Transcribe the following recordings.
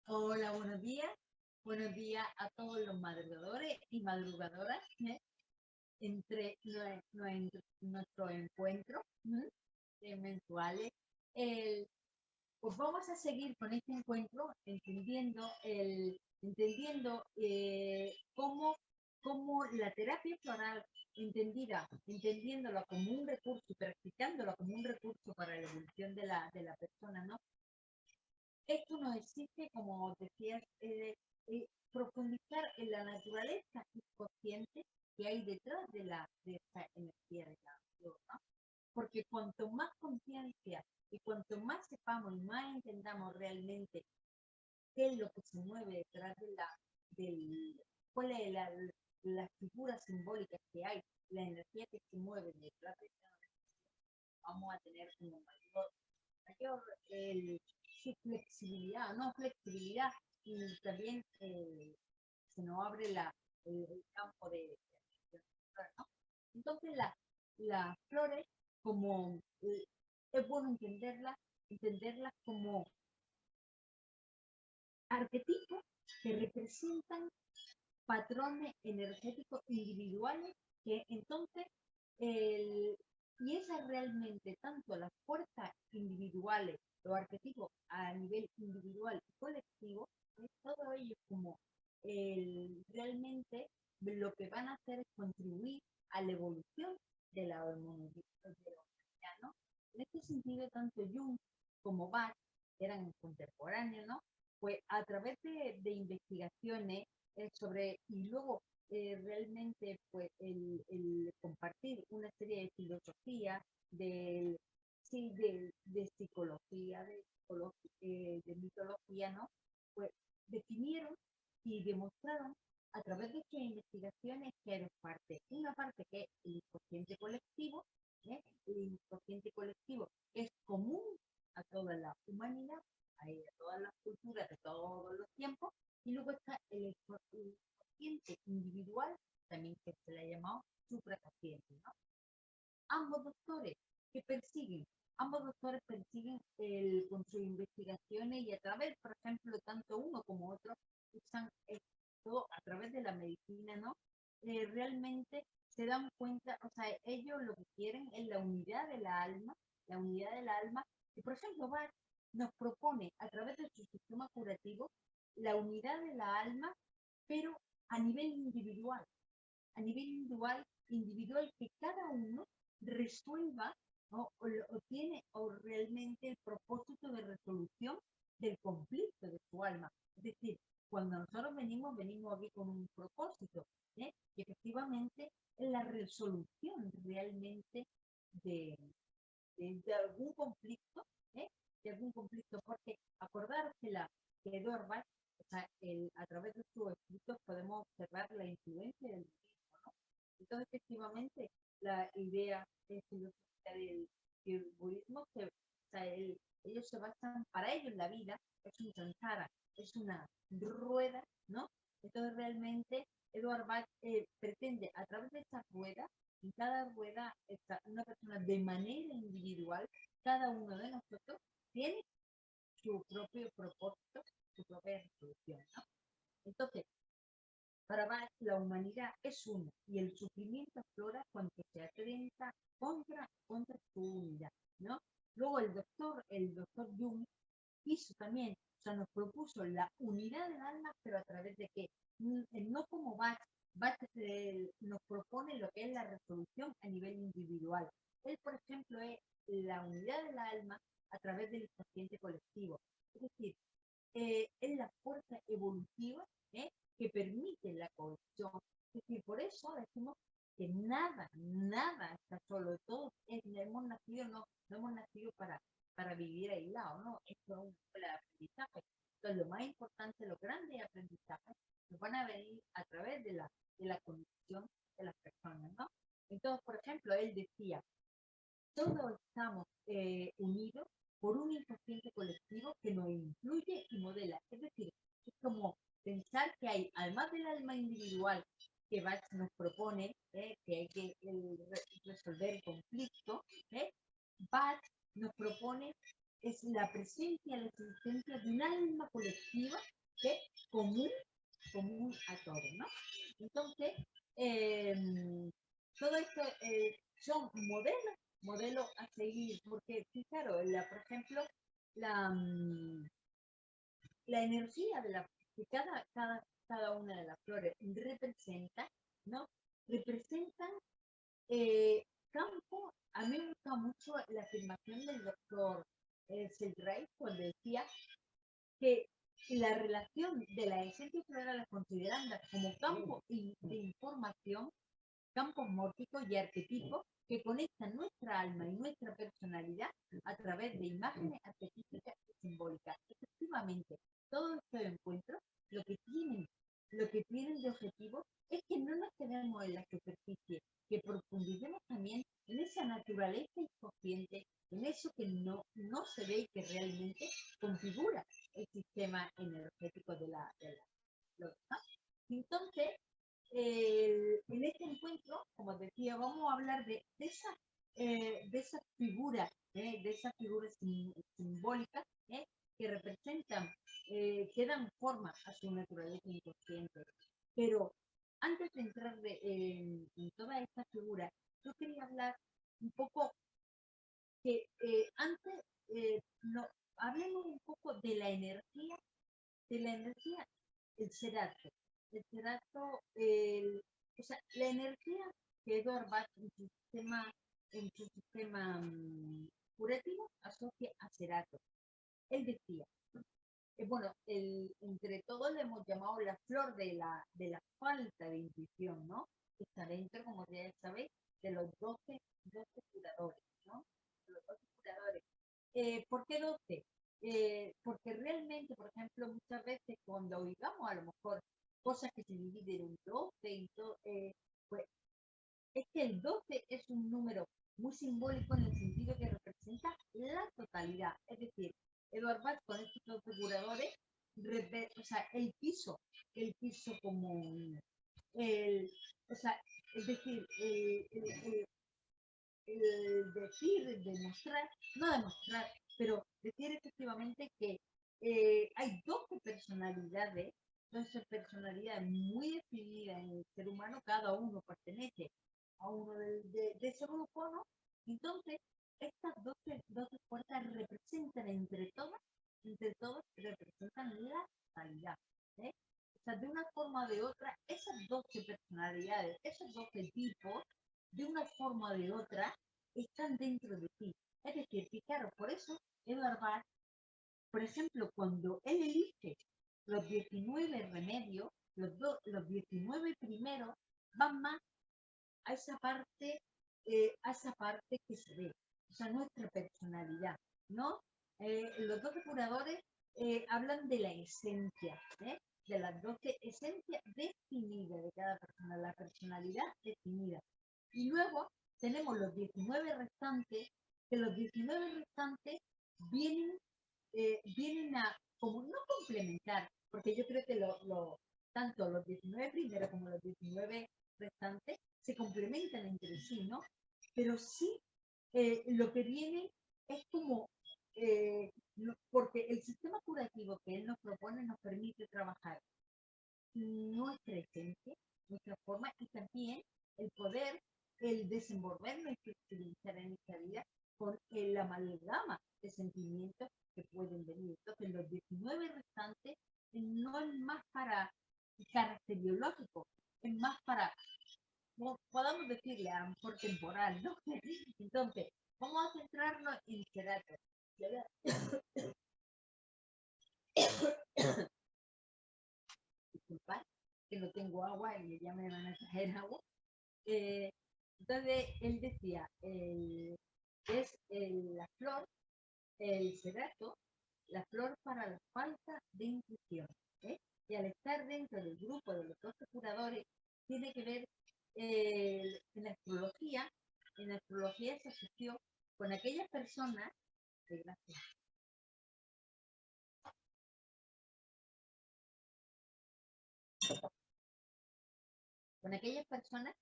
Hola, buenos días. Buenos días a todos los madrugadores y madrugadoras, entre nuestro encuentro mensuales. El- pues vamos a seguir con este encuentro entendiendo cómo la terapia floral, entendiéndola como un recurso y practicándola como un recurso para la evolución de la persona, ¿no? Esto nos exige, como decías, profundizar en la naturaleza inconsciente que hay detrás de esta energía de la flor, ¿no? Porque cuanto más conciencia y cuanto más sepamos y más entendamos realmente qué es lo que se mueve detrás del, cuál es la figura simbólica que hay, la energía que se mueve detrás de esta, vamos a tener como mayor su flexibilidad, no flexibilidad, y también se nos abre el campo de ¿no? Entonces, las flores, como es bueno entenderlas como arquetipos que representan patrones energéticos individuales que entonces el, y esas realmente tanto las fuerzas individuales, los arquetipos a nivel individual y colectivo, todo ello como realmente lo que van a hacer es contribuir a la evolución de la humanidad, ¿no? En este sentido, tanto Jung como Bach eran contemporáneos, ¿no? Pues a través de investigaciones y luego realmente pues el compartir una serie de filosofía, de, sí, de psicología, de mitología, ¿no? Pues definieron y demostraron a través de estas investigaciones que hay dos partes. Una parte que es el inconsciente colectivo, ¿eh? El inconsciente colectivo es común a toda la humanidad, a todas las culturas de todos los tiempos, y luego está el consciente individual, también que se le ha llamado supraconsciente, ¿no? Ambos doctores que persiguen, ambos doctores persiguen con sus investigaciones y a través, por ejemplo, tanto uno como otro usan esto a través de la medicina, ¿no? Realmente se dan cuenta, o sea, ellos lo que quieren es la unidad del alma, y por ejemplo, Bach nos propone a través de su sistema curativo la unidad de la alma, pero a nivel individual, individual que cada uno resuelva, ¿no? O tiene o realmente el propósito de resolución del conflicto de su alma. Es decir, cuando nosotros venimos aquí con un propósito, y efectivamente es la resolución realmente de, de algún conflicto, ¿eh? De algún conflicto, porque acordársela que Edward Bach, o sea, a través de sus escritos podemos observar la influencia del budismo, ¿no? Entonces, efectivamente, la idea filosófica del budismo, o sea, ellos se basan, para ellos la vida es un samsara, es una rueda, ¿no? Entonces, realmente, Edward Bach pretende, a través de esa rueda, en cada rueda está una persona de manera individual, cada uno de nosotros tiene su propio propósito, su propia resolución, ¿no? Entonces, para Bach, la humanidad es una y el sufrimiento aflora cuando se atenta contra su unidad, ¿no? Luego el doctor Jung hizo también, o sea, nos propuso la unidad del alma, pero a través de qué? No como Bach nos propone lo que es la resolución a nivel individual. Él, por ejemplo, es la unidad del alma a través del inconsciente colectivo. Es decir, es la fuerza evolutiva, que permite la cohesión. Es decir, por eso decimos que nada está solo, todos hemos nacido, no hemos nacido para vivir aislados, ¿no? Esto es una escuela de aprendizaje. Entonces, lo más importante, los grandes aprendizajes, nos van a venir a través de la conexión de las personas, ¿no? Entonces, por ejemplo, él decía, todos estamos unidos por un inconsciente colectivo que nos influye y modela. Es decir, es como pensar que hay, además del alma individual que Bach nos propone, que hay que resolver el conflicto, Bach nos propone es la presencia, la existencia de un alma colectiva que es común a todos, ¿no? Entonces, todo esto son modelos a seguir, porque, claro, por ejemplo, la, la energía que cada una de las flores representa, ¿no? Representan campo. A mí me gusta mucho la afirmación del doctor Selray cuando decía que la relación de la esencia floral la consideran como campo de información, campos mórficos y arquetipos que conectan nuestra alma y nuestra personalidad a través de imágenes arquetípicas y simbólicas. Efectivamente, todos estos encuentros lo que tienen de objetivo es que no nos quedemos en la superficie, que profundicemos también en esa naturaleza inconsciente, en eso que no se ve y que realmente configura el sistema energético ¿no? Entonces, en este encuentro, como decía, vamos a hablar de esa figura, de esas figuras simbólicas que representan, que dan forma a su naturaleza inconsciente. Pero antes de entrar en toda esta figura, yo quería hablar un poco que antes, no, hablemos un poco de la energía, el serato. El serato, o sea, la energía que Edward Bach en su sistema curativo asocia a serato. Él decía, bueno, entre todos le hemos llamado la flor de la falta de intuición, ¿no? Que está dentro, como ya sabéis, de los 12 curadores, ¿no? De los 12 curadores. ¿Por qué 12? Porque realmente, por ejemplo, muchas veces cuando oigamos a lo mejor cosas que se dividen en 12, pues es que el 12 es un número muy simbólico en el sentido que representa la totalidad. Es decir, Edward Bach con estos 12 curadores, o sea, el piso como o sea, es decir, demostrar, no demostrar, pero decir efectivamente que hay 12 personalidades muy definidas en el ser humano, cada uno pertenece a uno de ese grupo, ¿no? Entonces, estas 12 fuerzas representan entre todos representan la totalidad, ¿eh? O sea, de una forma o de otra, esas 12 personalidades, esos 12 tipos, de una forma o de otra, están dentro de ti. Es decir, que claro, por eso Edward Bach, por ejemplo, cuando él elige los 19 remedios, los 19 primeros van más a esa parte que se ve, o sea, nuestra personalidad, ¿no? Los 12 curadores hablan de la esencia, de las 12 esencias definidas de cada persona, la personalidad definida. Y luego tenemos los 19 restantes, que los 19 restantes vienen a, como no complementar, porque yo creo que tanto los 19 primeros como los 19 restantes se complementan entre sí, ¿no? Pero sí, lo que viene es como, porque el sistema curativo que él nos propone nos permite trabajar nuestra esencia, nuestra forma y también el poder, el desenvolvernos y flexibilizar en esta vida con la amalgama de sentimientos que pueden venir. Entonces, los 19 restantes no es más para carácter biológico, es más para, podamos decirle, a lo mejor temporal, ¿no? Entonces, vamos a centrarnos en Serato. Disculpad, que no tengo agua y ya me van a traer agua. Entonces, él decía, es la flor, el serato, la flor para la falta de intuición. Y al estar dentro del grupo de los 12 curadores, tiene que ver en la astrología se asoció con aquellas personas, gracias, con aquellas personas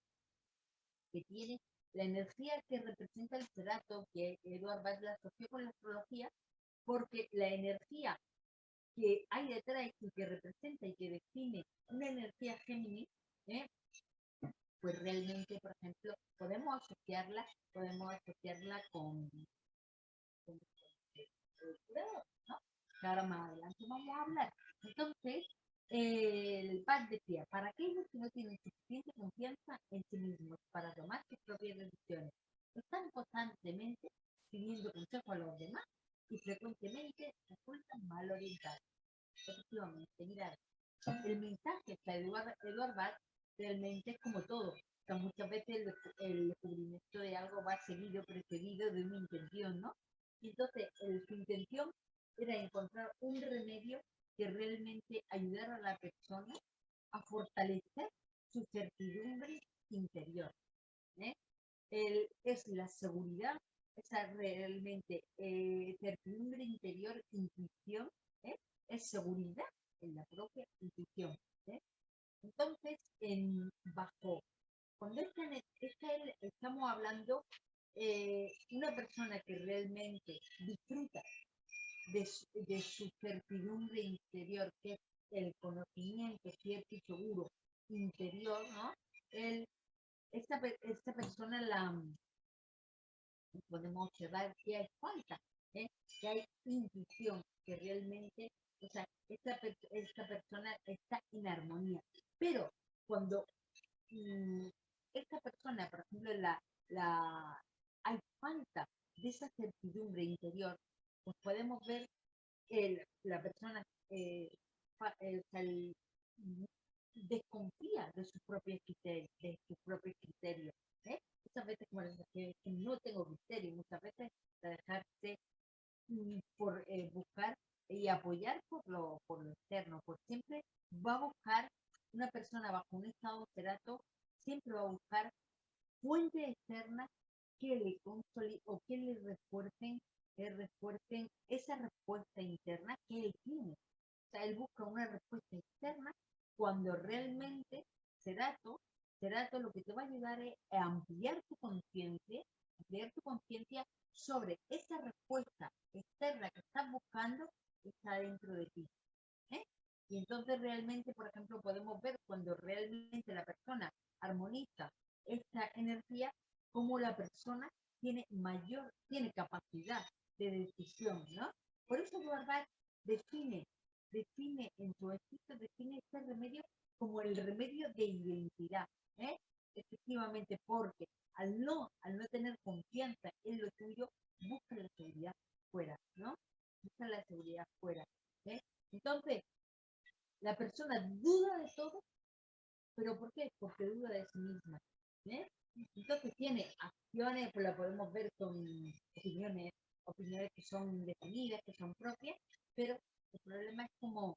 que tienen la energía que representa el serato, que Eduard Bach la asoció con la astrología, porque la energía que hay detrás y que representa y que define una energía Géminis, ¿eh? Pues realmente, por ejemplo, podemos asociarla con el curador, ¿no? Que ahora más adelante vamos a hablar. Entonces, el Paz decía, para aquellos que no tienen suficiente confianza en sí mismos para tomar sus propias decisiones, están constantemente pidiendo consejo a los demás y frecuentemente resultan mal orientados. Efectivamente, mira, el mensaje está Eduard Bach realmente es como todo. O sea, muchas veces el descubrimiento de algo va seguido, precedido de una intención, ¿no? Y entonces, su intención era encontrar un remedio que realmente ayudara a la persona a fortalecer su certidumbre interior. ¿Eh? Es la seguridad, esa realmente certidumbre interior, intuición, ¿eh? Es seguridad en la propia intuición. ¿Eh? Entonces, bajo, cuando estamos hablando una persona que realmente disfruta de su certidumbre interior, que es el conocimiento cierto y seguro interior, ¿no? Esta persona podemos observar que hay falta, ¿eh? Que hay intuición, que realmente, o sea, esta persona está en armonía. Pero cuando esta persona, por ejemplo, hay falta de esa certidumbre interior, pues podemos ver que la persona desconfía de sus propios criterios, ¿eh? Muchas veces como les decía, que no tengo criterio, muchas veces dejarse por buscar y apoyar por lo externo, por siempre va a buscar una persona bajo un estado cerato, siempre va a buscar fuentes externas que le consoliden o que refuercen esa respuesta interna que él tiene. O sea, él busca una respuesta externa cuando realmente Cerato lo que te va a ayudar es a ampliar tu conciencia sobre esa respuesta externa que estás buscando, está dentro de ti. ¿Eh? Y entonces realmente, por ejemplo, podemos ver cuando realmente la persona armoniza esta energía, como la persona tiene capacidad de decisión, ¿no? Por eso Eduard define en su escrito, define este remedio como el remedio de identidad, ¿eh? Efectivamente, porque al no tener confianza en lo tuyo, busca la seguridad fuera, ¿no? Busca la seguridad fuera, ¿eh? Entonces, la persona duda de todo, ¿pero por qué? Porque duda de sí misma, ¿eh? Entonces tiene acciones, pues la podemos ver con opiniones que son definidas, que son propias, pero el problema es como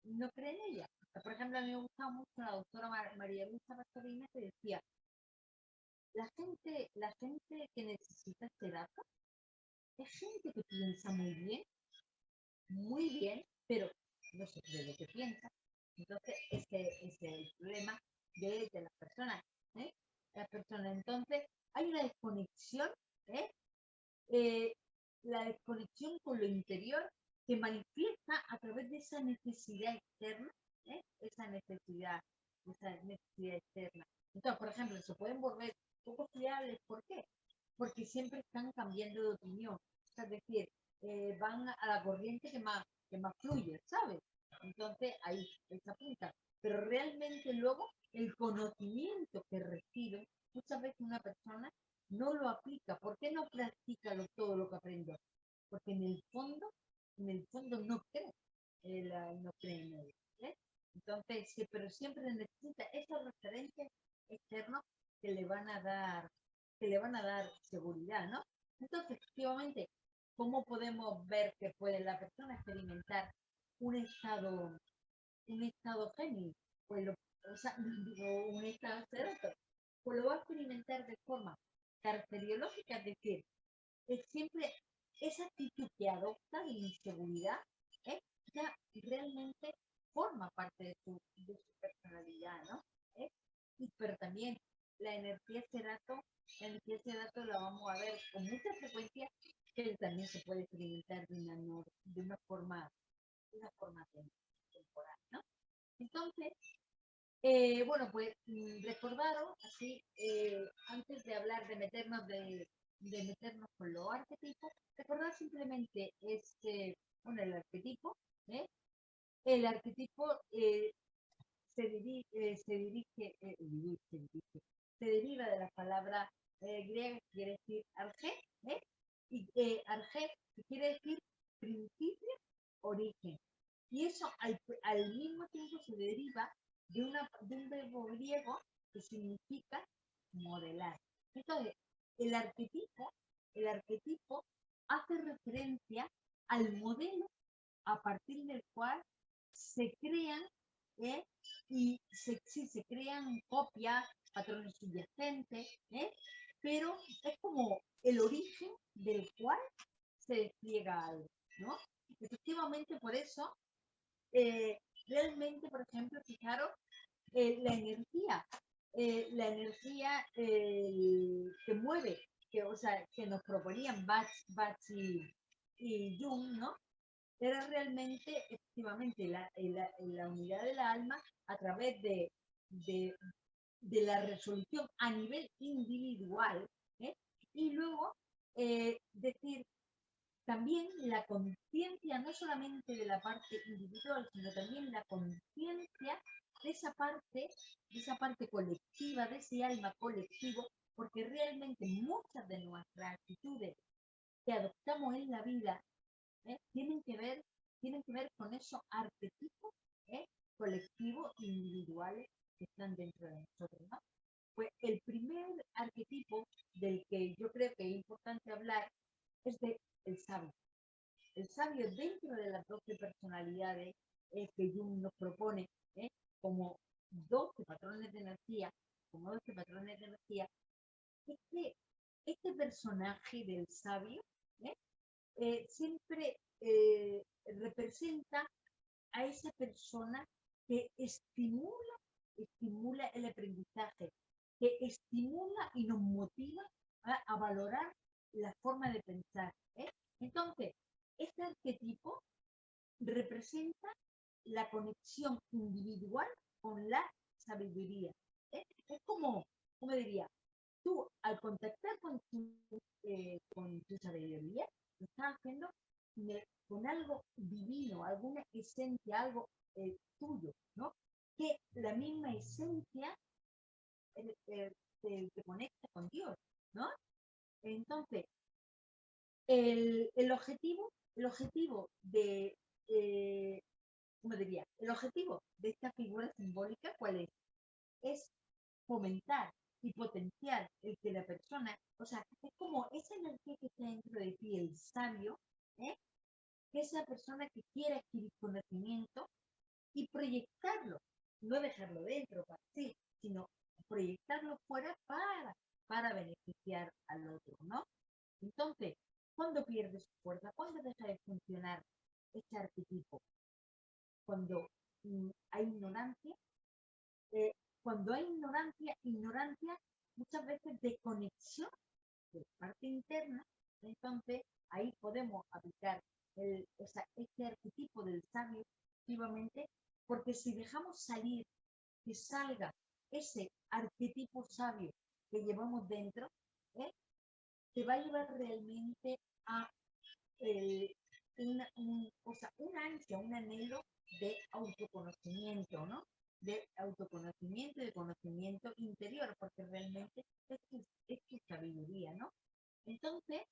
no cree en ella. Por ejemplo, a mí me gustaba mucho la doctora María Luisa Pastorina, que decía, la gente que necesita terapia es gente que piensa muy bien, pero no se cree lo que piensa. Entonces, ese es el problema de las personas. ¿Eh? Las personas, entonces, hay una desconexión, ¿eh? Eh, la desconexión con lo interior que manifiesta a través de esa necesidad externa, ¿eh? Esa necesidad externa. Entonces, por ejemplo, se pueden volver poco fiables, ¿por qué? Porque siempre están cambiando de opinión. Es decir, van a la corriente que más fluye, ¿sabes? Entonces, ahí se apunta. Pero realmente luego el conocimiento que recibe, muchas veces una persona no lo aplica. ¿Por qué no practica todo lo que aprendió? Porque en el fondo no cree en él. ¿Eh? Entonces, sí, pero siempre necesita esos referentes externos que le van a dar, que le van a dar seguridad, ¿no? Entonces, efectivamente, ¿cómo podemos ver que puede la persona experimentar un estado, un estado Géminis? Pues o sea, digo, un estado cero, pues lo va a experimentar de forma caracteriológica, es decir, es siempre esa actitud que adopta de inseguridad, ¿eh? Ya realmente forma parte de su personalidad, ¿no? ¿Eh? Pero también la energía Cerato la vamos a ver con mucha frecuencia que también se puede experimentar de una forma temporal, ¿no? Entonces, bueno, pues recordaros, así, antes de hablar de meternos con los arquetipos, recordar simplemente bueno, el arquetipo, ¿eh? El arquetipo se deriva de la palabra griega que quiere decir arge, ¿eh? Y arge que quiere decir principio, origen. Y eso al mismo tiempo se deriva de un verbo griego que significa modelar. Entonces, el arquetipo, el arquetipo hace referencia al modelo a partir del cual se crean sí, se crean copias, patrones subyacentes, pero es como el origen del cual se despliega algo, ¿no? Efectivamente, por eso, realmente, por ejemplo, fijaros, la energía que mueve, o sea, que nos proponían Bach y Jung, ¿no? Era realmente, efectivamente, la unidad del alma a través de, de la resolución a nivel individual, ¿eh? Y luego decir también la conciencia, no solamente de la parte individual, sino también la conciencia de esa parte colectiva, de ese alma colectivo, porque realmente muchas de nuestras actitudes que adoptamos en la vida tienen que ver con esos arquetipos colectivos e individuales que están dentro de nosotros, ¿no? Pues el primer arquetipo del que yo creo que es importante hablar es del sabio. El sabio dentro de las 12 personalidades que Jung nos propone como 12 patrones de energía, este personaje del sabio ¿eh? Siempre representa a esa persona que estimula el aprendizaje, que estimula y nos motiva a valorar la forma de pensar. Entonces, este arquetipo representa la conexión individual con la sabiduría. Es como diría, tú al contactar con tu sabiduría, lo estás haciendo con algo divino, alguna esencia, algo tuyo, ¿no? Que la misma esencia te conecta con Dios, ¿no? Entonces, el objetivo ¿cómo diría? El objetivo de esta figura simbólica, ¿cuál es? Es fomentar y potenciar el que la persona, o sea, es como esa energía que está dentro de ti, el sabio, que es la persona que quiere adquirir conocimiento y proyectarlo, no dejarlo dentro para sí, sino proyectarlo fuera para beneficiar al otro, ¿no? Entonces, ¿cuándo pierde su fuerza? ¿Cuándo deja de funcionar este arquetipo? Cuando hay ignorancia, eh, ignorancia muchas veces de conexión de parte interna, entonces ahí podemos aplicar este arquetipo del sabio activamente, porque si dejamos salir, que salga ese arquetipo sabio que llevamos dentro, te va a llevar realmente a un ansia, un anhelo de autoconocimiento, ¿no? De autoconocimiento y de conocimiento interior, porque realmente es tu sabiduría, ¿no? Entonces,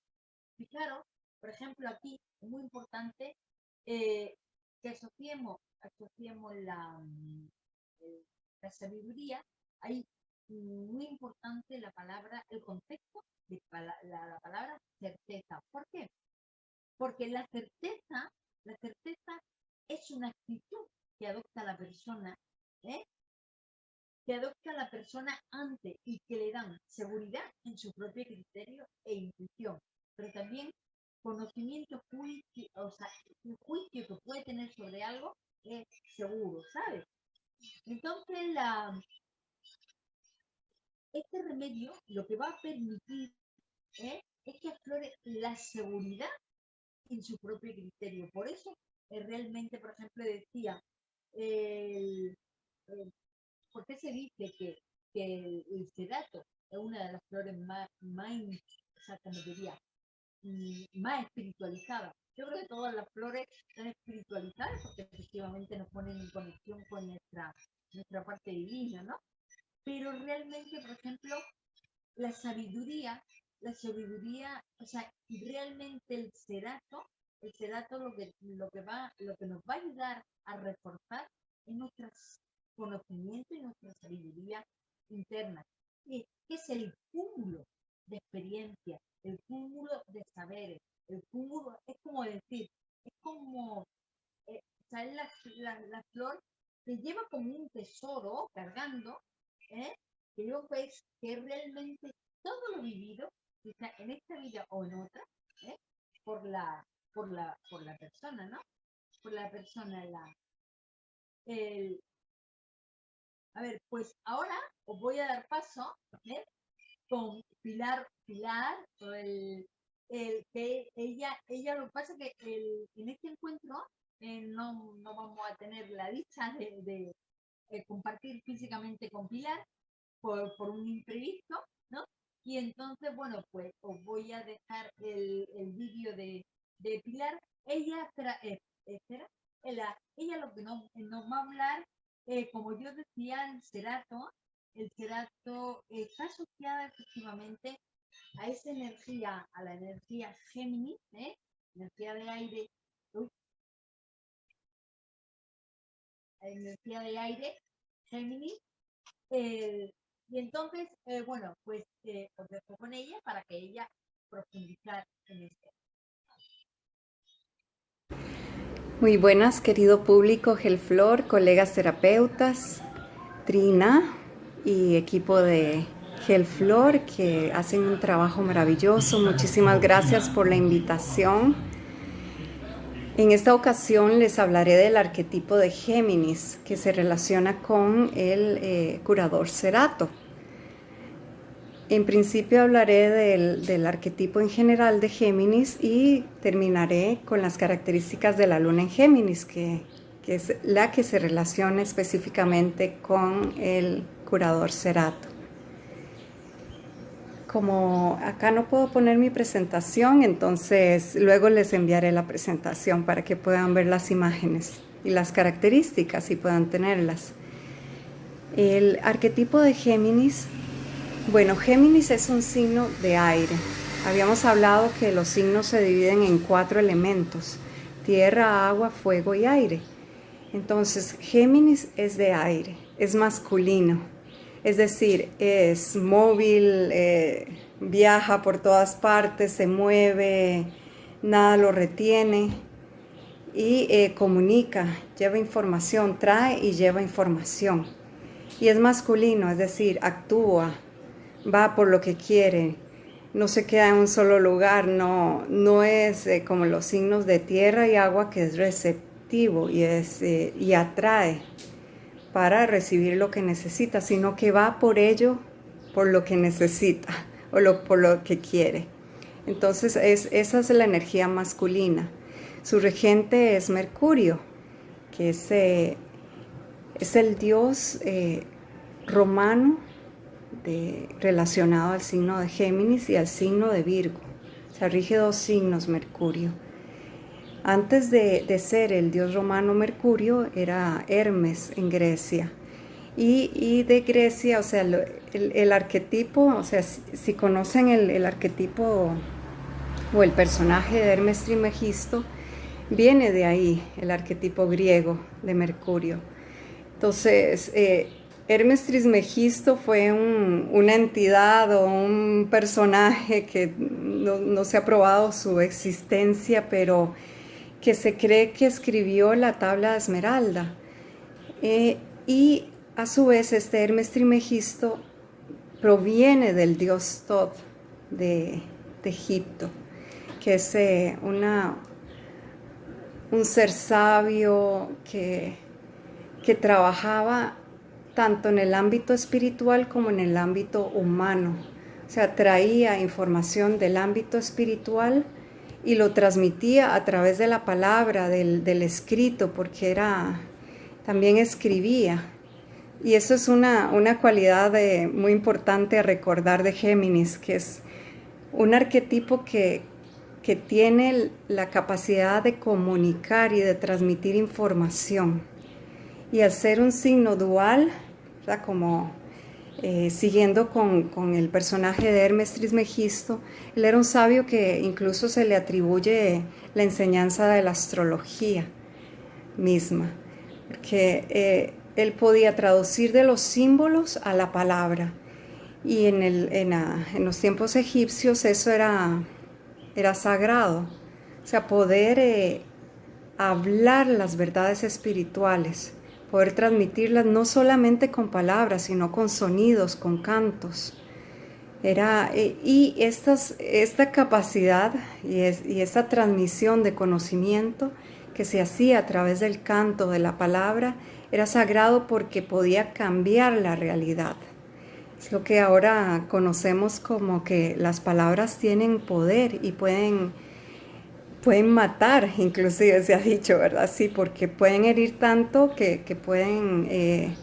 fijaros, por ejemplo, aquí es muy importante que asociemos la sabiduría. Hay muy importante el concepto de la palabra certeza. ¿Por qué? Porque la certeza es una actitud que adopta la persona, ¿eh? Que adopta la persona ante y que le dan seguridad en su propio criterio e intuición, pero también conocimiento, juicio, o sea, un juicio que puede tener sobre algo es seguro, ¿sabes? Entonces, este remedio lo que va a permitir es que aflore la seguridad en su propio criterio. Por eso realmente, por ejemplo, decía, el, el- ¿por qué se dice que el cerato es una de las flores más o sea, como diría, más espiritualizadas? Yo creo que todas las flores están espiritualizadas porque efectivamente nos ponen en conexión con nuestra parte divina, ¿no? Pero realmente, por ejemplo, la sabiduría, o sea, realmente el cerato lo que nos va a ayudar a reforzar es nuestro conocimiento y nuestra sabiduría interna, que es el cúmulo de experiencias, el cúmulo de saberes, el cúmulo, es como decir, es como, ¿sabes? La flor te lleva como un tesoro cargando, ¿eh? Que luego ves que realmente todo lo vivido, quizá en esta vida o en otra, ¿eh? por la, por la persona, ¿no? Por la persona, el, a ver, pues ahora os voy a dar paso, ¿eh? Con Pilar, o que ella lo que pasa es que en este encuentro no vamos a tener la dicha de compartir físicamente con Pilar por un imprevisto, ¿no? Y entonces, bueno, pues os voy a dejar el vídeo de Pilar. Espera, ella lo que nos va a hablar, como yo decía, el cerato está asociada efectivamente a esa energía, a la energía Géminis, energía de aire, uy, energía de aire, Géminis. Y entonces, bueno, pues os dejo con ella para que ella profundizar en esto. Muy buenas, querido público Gelflor, colegas terapeutas, Trina y equipo de Gelflor que hacen un trabajo maravilloso. Muchísimas gracias por la invitación. En esta ocasión les hablaré del arquetipo de Géminis que se relaciona con el curador Cerato. En principio hablaré del arquetipo en general de Géminis y terminaré con las características de la luna en Géminis, que es la que se relaciona específicamente con el curador Cerato. Como acá no puedo poner mi presentación, entonces luego les enviaré la presentación para que puedan ver las imágenes y las características y puedan tenerlas. El arquetipo de Géminis, bueno, Géminis es un signo de aire. Habíamos hablado que los signos se dividen en 4 elementos: tierra, agua, fuego y aire. Entonces, Géminis es de aire, es masculino. Es decir, es móvil, viaja por todas partes, se mueve, nada lo retiene y comunica, lleva información, trae y lleva información. Y es masculino, es decir, actúa, va por lo que quiere, no se queda en un solo lugar, no es como los signos de tierra y agua, que es receptivo y atrae para recibir lo que necesita, sino que va por ello, por lo que necesita por lo que quiere. Entonces esa es la energía masculina. Su regente es Mercurio, que es el dios romano relacionado al signo de Géminis y al signo de Virgo. O sea, rige 2 signos Mercurio. Antes de ser el dios romano Mercurio, era Hermes en Grecia. Y de Grecia, o sea, el arquetipo, o sea, si conocen el arquetipo o el personaje de Hermes Trismegisto, viene de ahí, el arquetipo griego de Mercurio. Entonces, Hermes Trismegisto fue una entidad o un personaje que no se ha probado su existencia, pero que se cree que escribió la tabla de Esmeralda. Y a su vez este Hermes Trismegisto proviene del dios Thoth de Egipto, que es un ser sabio que trabajaba tanto en el ámbito espiritual como en el ámbito humano, O sea, traía información del ámbito espiritual y lo transmitía a través de la palabra, del escrito, porque también escribía. Y eso es una cualidad muy importante a recordar de Géminis, que es un arquetipo que tiene la capacidad de comunicar y de transmitir información. Y al ser un signo dual, ¿verdad? Como siguiendo con el personaje de Hermes Trismegisto, él era un sabio que incluso se le atribuye la enseñanza de la astrología misma, porque él podía traducir de los símbolos a la palabra. Y en los tiempos egipcios eso era sagrado, o sea, poder hablar las verdades espirituales, poder transmitirlas no solamente con palabras, sino con sonidos, con cantos. Y esta capacidad y esta transmisión de conocimiento que se hacía a través del canto, de la palabra, era sagrado porque podía cambiar la realidad. Es lo que ahora conocemos como que las palabras tienen poder y pueden matar, inclusive se ha dicho, ¿verdad? Sí, porque pueden herir tanto que pueden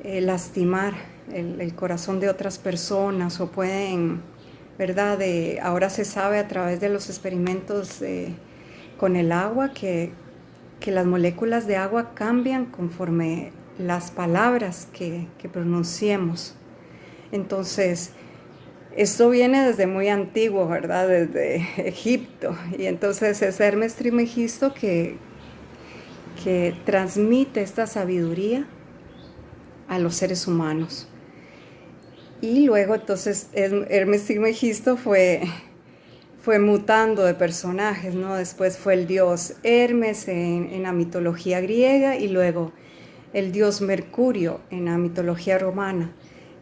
lastimar el corazón de otras personas o pueden, ¿verdad? Ahora se sabe a través de los experimentos con el agua que las moléculas de agua cambian conforme las palabras que pronunciemos. Entonces, esto viene desde muy antiguo, ¿verdad? Desde Egipto. Y entonces es Hermes Trismegisto que transmite esta sabiduría a los seres humanos. Y luego entonces Hermes Trismegisto fue mutando de personajes, ¿no? Después fue el dios Hermes en la mitología griega y luego el dios Mercurio en la mitología romana.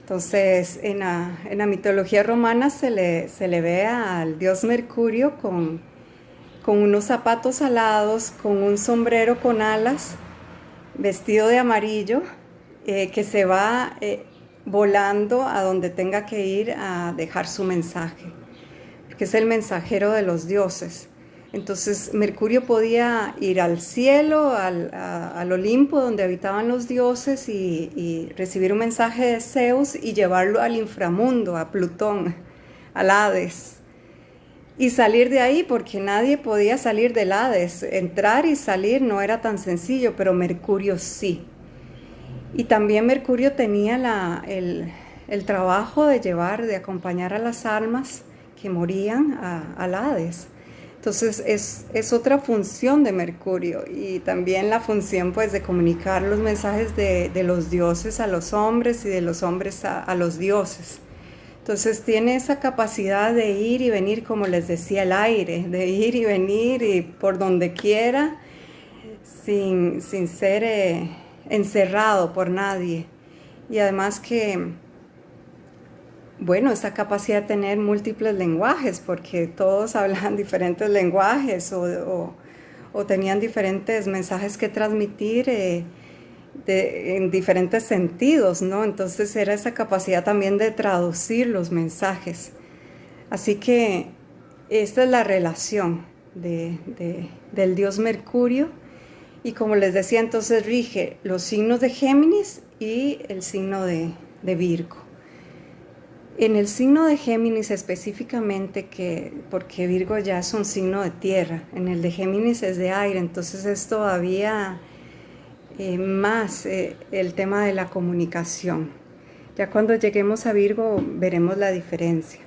Entonces, en la mitología romana se le ve al dios Mercurio con unos zapatos alados, con un sombrero con alas, vestido de amarillo, que se va volando a donde tenga que ir a dejar su mensaje, porque es el mensajero de los dioses. Entonces Mercurio podía ir al cielo, al Olimpo, donde habitaban los dioses, y recibir un mensaje de Zeus y llevarlo al inframundo, a Plutón, al Hades. Y salir de ahí, porque nadie podía salir del Hades. Entrar y salir no era tan sencillo, pero Mercurio sí. Y también Mercurio tenía el trabajo de acompañar a las almas que morían al Hades. Entonces es otra función de Mercurio y también la función pues de comunicar los mensajes de los dioses a los hombres y de los hombres a los dioses. Entonces tiene esa capacidad de ir y venir, como les decía, el aire, de ir y venir y por donde quiera sin ser encerrado por nadie. Y además que, bueno, esa capacidad de tener múltiples lenguajes, porque todos hablaban diferentes lenguajes o tenían diferentes mensajes que transmitir en diferentes sentidos, ¿no? Entonces era esa capacidad también de traducir los mensajes. Así que esta es la relación del dios Mercurio. Y como les decía, entonces rige los signos de Géminis y el signo de Virgo. En el signo de Géminis específicamente, porque Virgo ya es un signo de tierra, en el de Géminis es de aire, entonces es todavía más el tema de la comunicación. Ya cuando lleguemos a Virgo veremos la diferencia.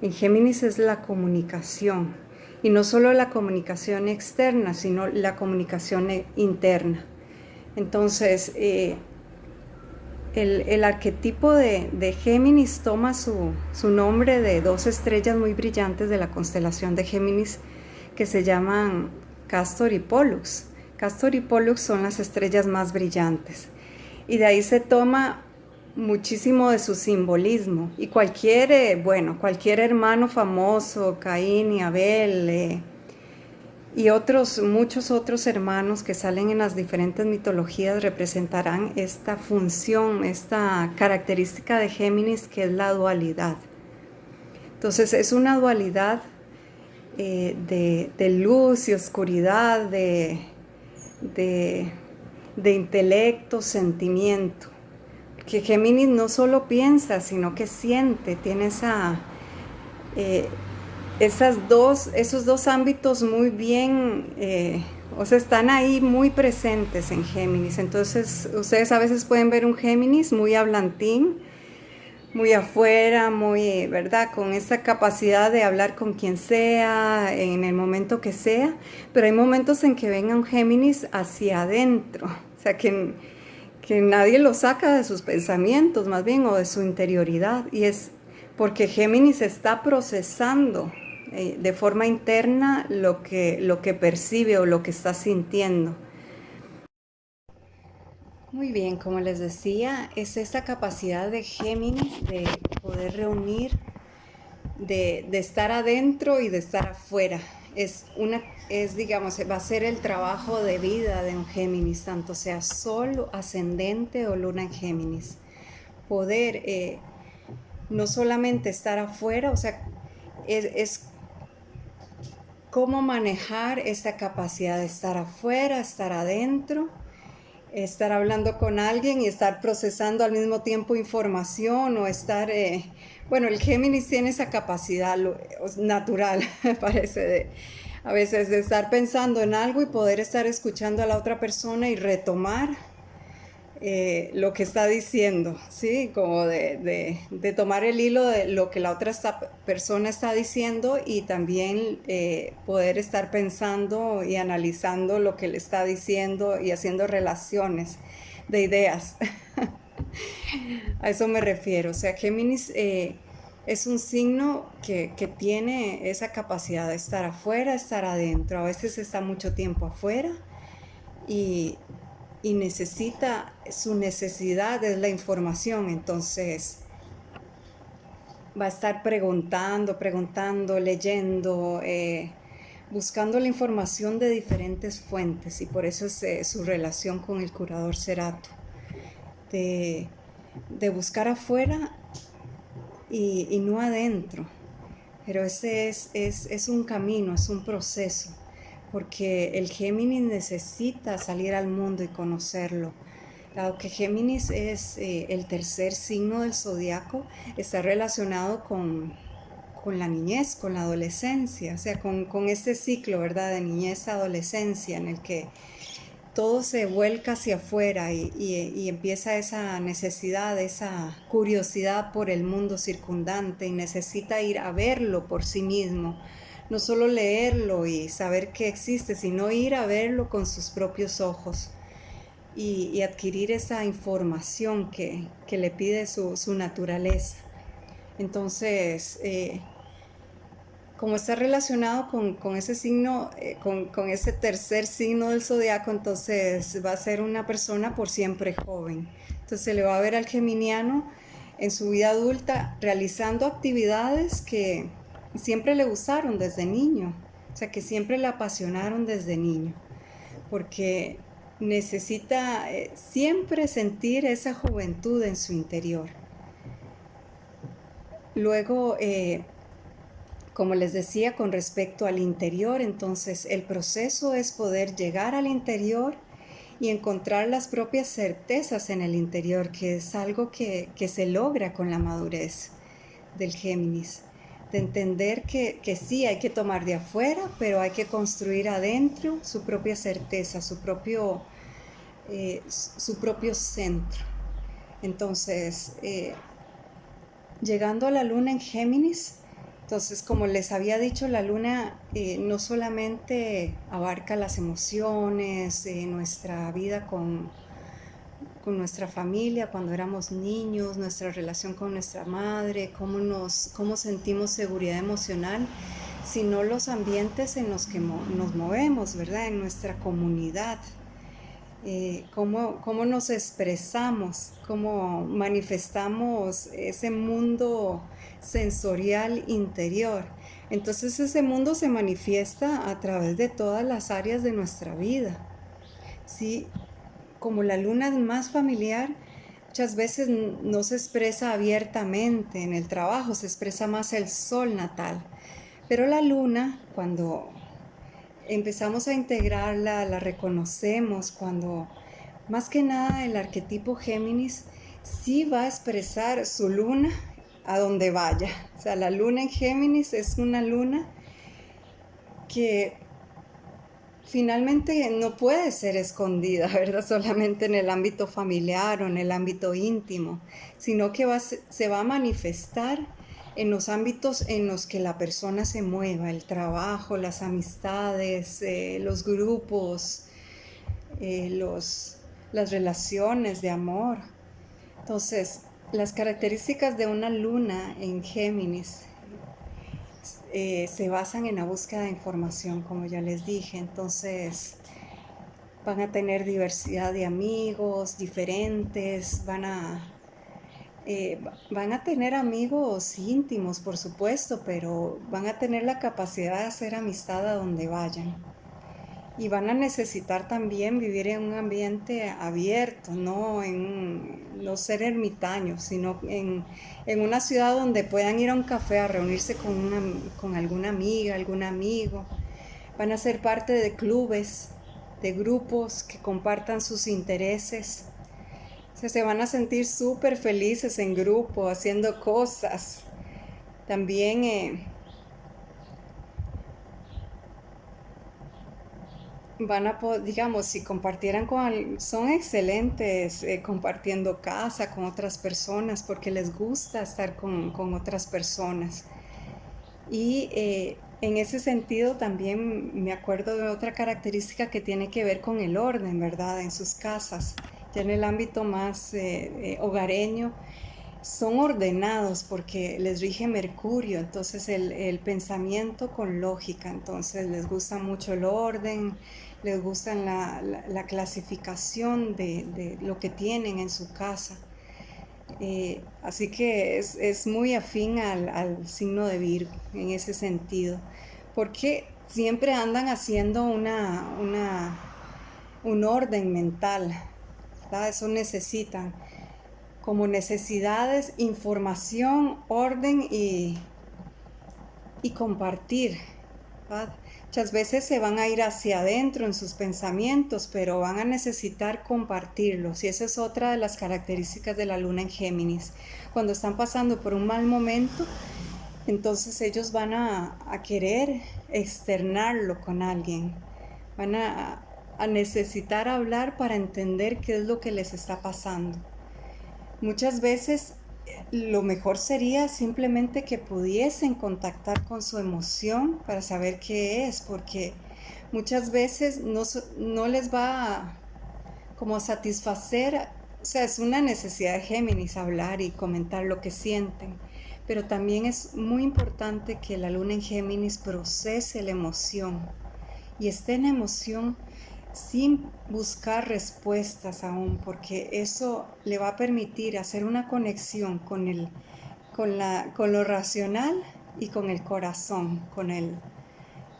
En Géminis es la comunicación, y no solo la comunicación externa, sino la comunicación interna. Entonces, el arquetipo de Géminis toma su nombre de dos estrellas muy brillantes de la constelación de Géminis que se llaman Castor y Pollux. Castor y Pollux son las estrellas más brillantes y de ahí se toma muchísimo de su simbolismo. Y cualquier hermano famoso, Caín y Abel, y muchos otros hermanos que salen en las diferentes mitologías representarán esta función, esta característica de Géminis que es la dualidad. Entonces es una dualidad de luz y oscuridad, de, de intelecto, sentimiento. Que Géminis no solo piensa, sino que siente, tiene esos dos ámbitos muy bien, o sea, están ahí muy presentes en Géminis. Entonces, ustedes a veces pueden ver un Géminis muy hablantín, muy afuera, muy, ¿verdad? Con esa capacidad de hablar con quien sea, en el momento que sea, pero hay momentos en que ven a un Géminis hacia adentro, o sea, que nadie lo saca de sus pensamientos, más bien, o de su interioridad, y es porque Géminis está procesando de forma interna lo que percibe o lo que está sintiendo. Muy bien, como les decía, es esa capacidad de Géminis de poder reunir, de estar adentro y de estar afuera. Digamos, va a ser el trabajo de vida de un Géminis, tanto sea Sol, ascendente o luna en Géminis. Poder no solamente estar afuera, o sea, es cómo manejar esta capacidad de estar afuera, estar adentro, estar hablando con alguien y estar procesando al mismo tiempo información o estar, bueno, el Géminis tiene esa capacidad natural, me parece, a veces de estar pensando en algo y poder estar escuchando a la otra persona y retomar lo que está diciendo, ¿sí? Como de tomar el hilo de lo que la otra persona está diciendo y también poder estar pensando y analizando lo que le está diciendo y haciendo relaciones de ideas. A eso me refiero. O sea, Géminis es un signo que tiene esa capacidad de estar afuera, estar adentro. A veces está mucho tiempo afuera y necesita, su necesidad es la información, entonces va a estar preguntando, leyendo, buscando la información de diferentes fuentes, y por eso es su relación con el curador Cerato, de buscar afuera y no adentro. Pero ese es un camino, es un proceso, porque el Géminis necesita salir al mundo y conocerlo. Dado que Géminis es el tercer signo del zodiaco, está relacionado con la niñez, con la adolescencia, o sea, con este ciclo, ¿verdad?, de niñez a adolescencia, en el que todo se vuelca hacia afuera y empieza esa necesidad, esa curiosidad por el mundo circundante, y necesita ir a verlo por sí mismo, no solo leerlo y saber que existe, sino ir a verlo con sus propios ojos y adquirir esa información que le pide su naturaleza. Entonces, como está relacionado con ese signo, con ese tercer signo del zodiaco, entonces va a ser una persona por siempre joven. Entonces se le va a ver al geminiano en su vida adulta realizando actividades que siempre le gustaron desde niño, o sea, que siempre le apasionaron desde niño, porque necesita siempre sentir esa juventud en su interior. Luego, como les decía, con respecto al interior, entonces el proceso es poder llegar al interior y encontrar las propias certezas en el interior, que es algo que se logra con la madurez del Géminis, de entender que sí hay que tomar de afuera, pero hay que construir adentro su propia certeza, su propio centro. Entonces, llegando a la luna en Géminis, entonces, como les había dicho, la luna no solamente abarca las emociones, nuestra vida con nuestra familia cuando éramos niños, nuestra relación con nuestra madre, cómo sentimos seguridad emocional, sino los ambientes en los que nos movemos, ¿verdad? En nuestra comunidad. Cómo nos expresamos, cómo manifestamos ese mundo sensorial interior. Entonces ese mundo se manifiesta a través de todas las áreas de nuestra vida. ¿Sí? Como la luna es más familiar, muchas veces no se expresa abiertamente en el trabajo, se expresa más el sol natal. Pero la luna, cuando empezamos a integrarla, la reconocemos, cuando más que nada el arquetipo Géminis sí va a expresar su luna a donde vaya. O sea, la luna en Géminis es una luna que finalmente no puede ser escondida, ¿verdad? Solamente en el ámbito familiar o en el ámbito íntimo, sino que se va a manifestar en los ámbitos en los que la persona se mueva, el trabajo, las amistades, los grupos, las relaciones de amor. Entonces, las características de una luna en Géminis se basan en la búsqueda de información, como ya les dije. Entonces, van a tener diversidad de amigos diferentes, van a tener amigos íntimos, por supuesto, pero van a tener la capacidad de hacer amistad a donde vayan. Y van a necesitar también vivir en un ambiente abierto, no ser ermitaños, sino en una ciudad donde puedan ir a un café a reunirse con alguna amiga, algún amigo. Van a ser parte de clubes, de grupos que compartan sus intereses. O sea, se van a sentir súper felices en grupo, haciendo cosas. También van a poder, digamos, si compartieran son excelentes compartiendo casa con otras personas porque les gusta estar con otras personas. Y en ese sentido también me acuerdo de otra característica que tiene que ver con el orden, ¿verdad? En sus casas, ya en el ámbito más hogareño, son ordenados porque les rige Mercurio, entonces el pensamiento con lógica, entonces les gusta mucho el orden, les gusta la clasificación de lo que tienen en su casa. Así que es muy afín al signo de Virgo en ese sentido, porque siempre andan haciendo un orden mental, ¿verdad? Eso necesitan, como necesidades, información, orden y compartir, ¿verdad? Muchas veces se van a ir hacia adentro en sus pensamientos, pero van a necesitar compartirlos. Y esa es otra de las características de la luna en Géminis. Cuando están pasando por un mal momento, entonces ellos van a querer externarlo con alguien. Van a necesitar hablar para entender qué es lo que les está pasando. Muchas veces lo mejor sería simplemente que pudiesen contactar con su emoción para saber qué es, porque muchas veces no les va a como satisfacer, o sea, es una necesidad de Géminis hablar y comentar lo que sienten, pero también es muy importante que la luna en Géminis procese la emoción y esté en la emoción sin buscar respuestas aún, porque eso le va a permitir hacer una conexión con lo racional y con el corazón,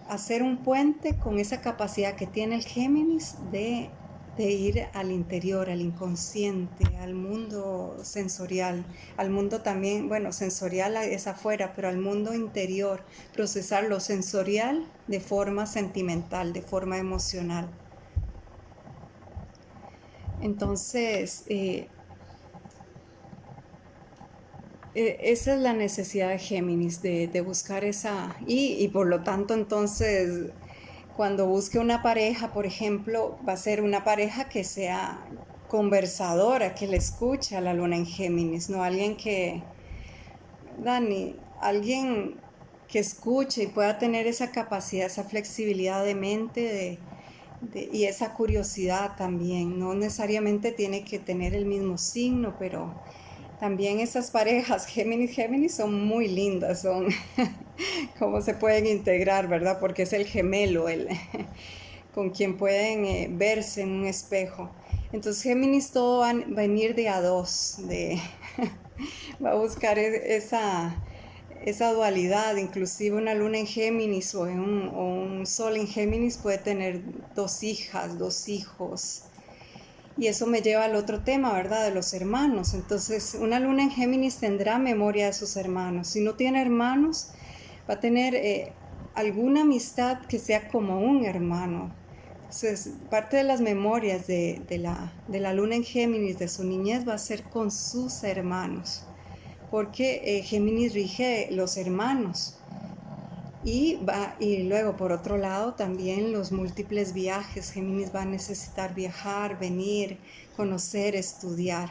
hacer un puente con esa capacidad que tiene el Géminis de ir al interior, al inconsciente, al mundo sensorial, al mundo también, bueno, sensorial es afuera, pero al mundo interior, procesar lo sensorial de forma sentimental, de forma emocional. Entonces, esa es la necesidad de Géminis, de buscar y por lo tanto entonces cuando busque una pareja, por ejemplo, va a ser una pareja que sea conversadora, que le escuche a la luna en Géminis, no alguien alguien que escuche y pueda tener esa capacidad, esa flexibilidad de mente y esa curiosidad también. No necesariamente tiene que tener el mismo signo, pero también esas parejas Géminis son muy lindas, son cómo se pueden integrar, ¿verdad? Porque es el gemelo, con quien pueden verse en un espejo. Entonces Géminis todo va a venir de a dos, va a buscar esa dualidad, inclusive una luna en Géminis o un sol en Géminis puede tener dos hijas, dos hijos. Y eso me lleva al otro tema, ¿verdad? De los hermanos. Entonces, una luna en Géminis tendrá memoria de sus hermanos. Si no tiene hermanos, va a tener alguna amistad que sea como un hermano. Entonces, parte de las memorias de la luna en Géminis, de su niñez, va a ser con sus hermanos. Porque Géminis rige los hermanos. Y luego, por otro lado, también los múltiples viajes. Géminis va a necesitar viajar, venir, conocer, estudiar.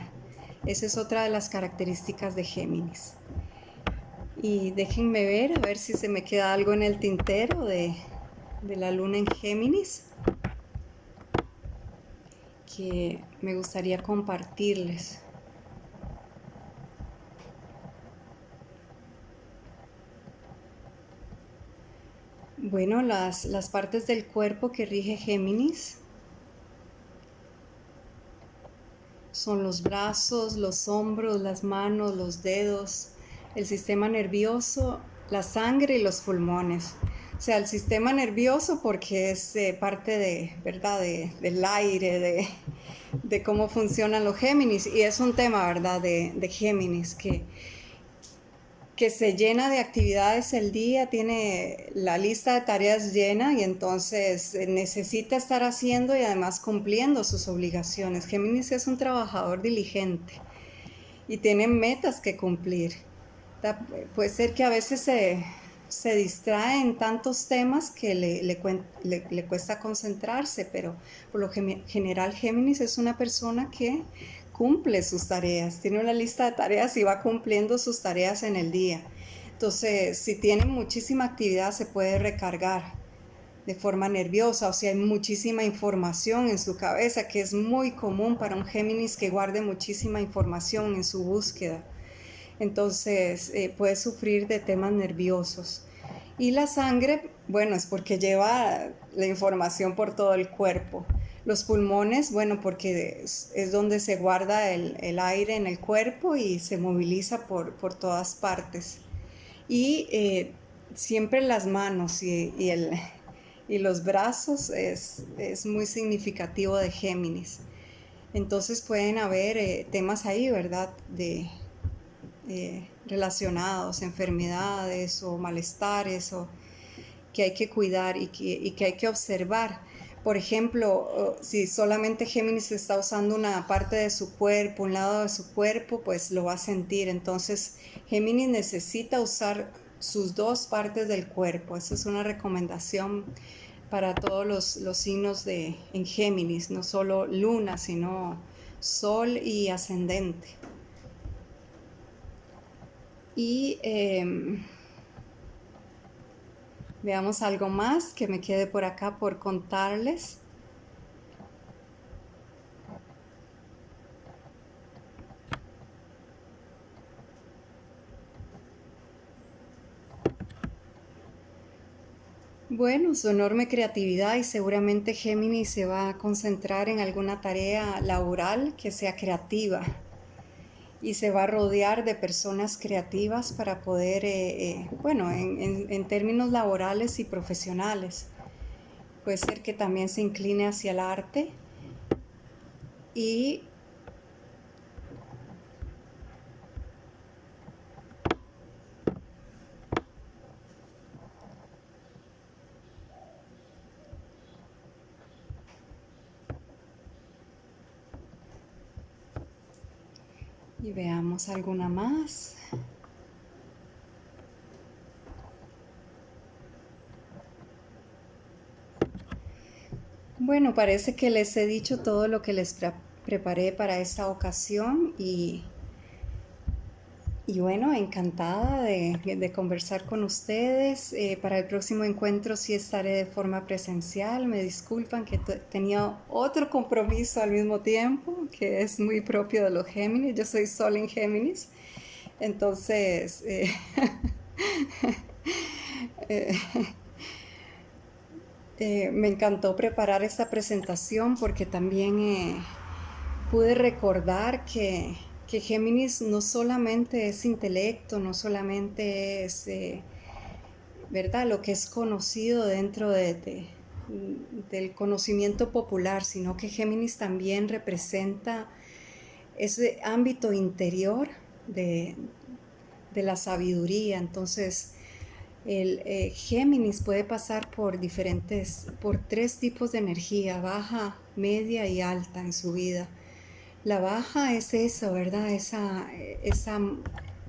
Esa es otra de las características de Géminis. Y déjenme ver, a ver si se me queda algo en el tintero de la luna en Géminis que me gustaría compartirles. Bueno, las partes del cuerpo que rige Géminis son los brazos, los hombros, las manos, los dedos, el sistema nervioso, la sangre y los pulmones. O sea, el sistema nervioso porque es parte de, ¿verdad? Del aire, de cómo funcionan los Géminis. Y es un tema, ¿verdad? De Géminis que se llena de actividades el día, tiene la lista de tareas llena y entonces necesita estar haciendo y además cumpliendo sus obligaciones. Géminis es un trabajador diligente y tiene metas que cumplir. Puede ser que a veces se distrae en tantos temas que le cuesta concentrarse, pero por lo general Géminis es una persona que cumple sus tareas, tiene una lista de tareas y va cumpliendo sus tareas en el día. Entonces, si tiene muchísima actividad, se puede recargar de forma nerviosa, o si hay muchísima información en su cabeza, que es muy común para un Géminis que guarde muchísima información en su búsqueda. Entonces puede sufrir de temas nerviosos. Y la sangre, bueno, es porque lleva la información por todo el cuerpo. Los pulmones, bueno, porque es donde se guarda el aire en el cuerpo y se moviliza por todas partes. Y siempre las manos y los brazos es muy significativo de Géminis. Entonces pueden haber temas ahí, ¿verdad? Relacionados, enfermedades o malestares o que hay que cuidar y que hay que observar. Por ejemplo, si solamente Géminis está usando una parte de su cuerpo, un lado de su cuerpo, pues lo va a sentir. Entonces, Géminis necesita usar sus dos partes del cuerpo. Esa es una recomendación para todos los signos en Géminis, no solo luna, sino sol y ascendente. Y veamos algo más que me quede por acá por contarles. Bueno, su enorme creatividad y seguramente Géminis se va a concentrar en alguna tarea laboral que sea creativa y se va a rodear de personas creativas para poder, bueno, en términos laborales y profesionales. Puede ser que también se incline hacia el arte y veamos alguna más. Bueno, parece que les he dicho todo lo que les preparé para esta ocasión y bueno, encantada de conversar con ustedes. Para el próximo encuentro sí estaré de forma presencial. Me disculpan que tenía otro compromiso al mismo tiempo, que es muy propio de los Géminis. Yo soy Sol en Géminis. Entonces, eh, me encantó preparar esta presentación porque también pude recordar que Géminis no solamente es intelecto, no solamente es, ¿verdad? Lo que es conocido dentro del conocimiento popular, sino que Géminis también representa ese ámbito interior de, de la sabiduría. Entonces, el Géminis puede pasar por tres tipos de energía: baja, media y alta en su vida. La baja es eso, ¿verdad? Esa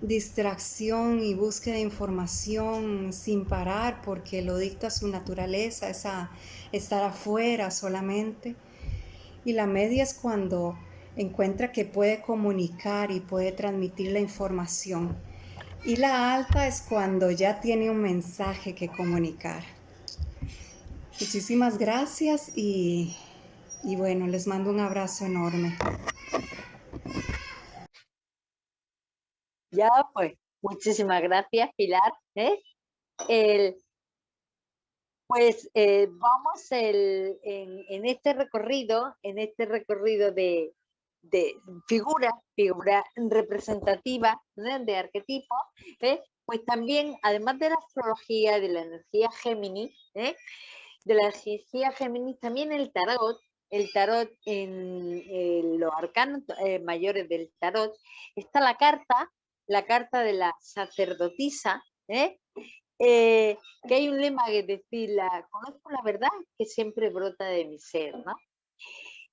distracción y búsqueda de información sin parar porque lo dicta su naturaleza, esa estar afuera solamente. Y la media es cuando encuentra que puede comunicar y puede transmitir la información. Y la alta es cuando ya tiene un mensaje que comunicar. Muchísimas gracias y bueno, les mando un abrazo enorme. Ya, pues, muchísimas gracias, Pilar. El, pues vamos en este recorrido, de figura representativa, ¿no?, de arquetipos, pues también, además de la astrología, de la energía Géminis, de la energía Géminis, también el tarot en los arcanos mayores del tarot, está la carta de la sacerdotisa, que hay un lema que es decir, conozco la verdad que siempre brota de mi ser, ¿no?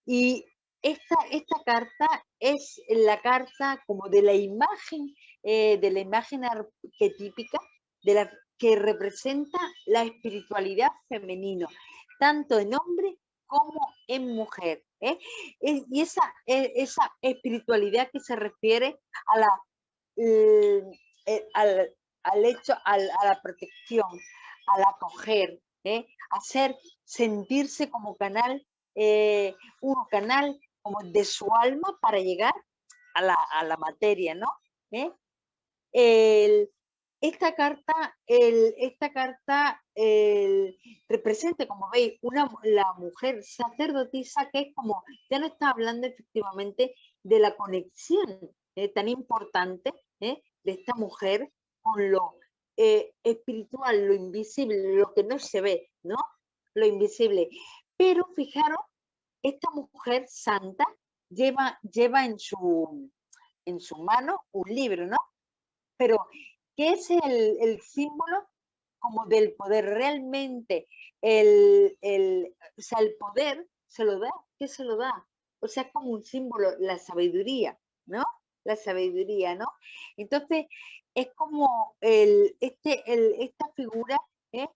Y esta carta es la carta como de la imagen arquetípica que representa la espiritualidad femenina, tanto en hombre como en mujer. Y esa espiritualidad que se refiere a al hecho, a la protección, al acoger, hacer sentirse como un canal como de su alma para llegar a la materia, ¿no? El, esta carta representa, como veis, la mujer sacerdotisa, que es como, ya no está hablando efectivamente de la conexión tan importante de esta mujer con lo espiritual, lo invisible, lo que no se ve, ¿no? Lo invisible. Pero fijaros, esta mujer santa lleva en su mano un libro, ¿no? Pero, ¿qué es el símbolo como del poder? Realmente, o sea, el poder se lo da, ¿qué se lo da? O sea, como un símbolo, la sabiduría, ¿no? La sabiduría, ¿no? Entonces, es como esta figura, ¿eh?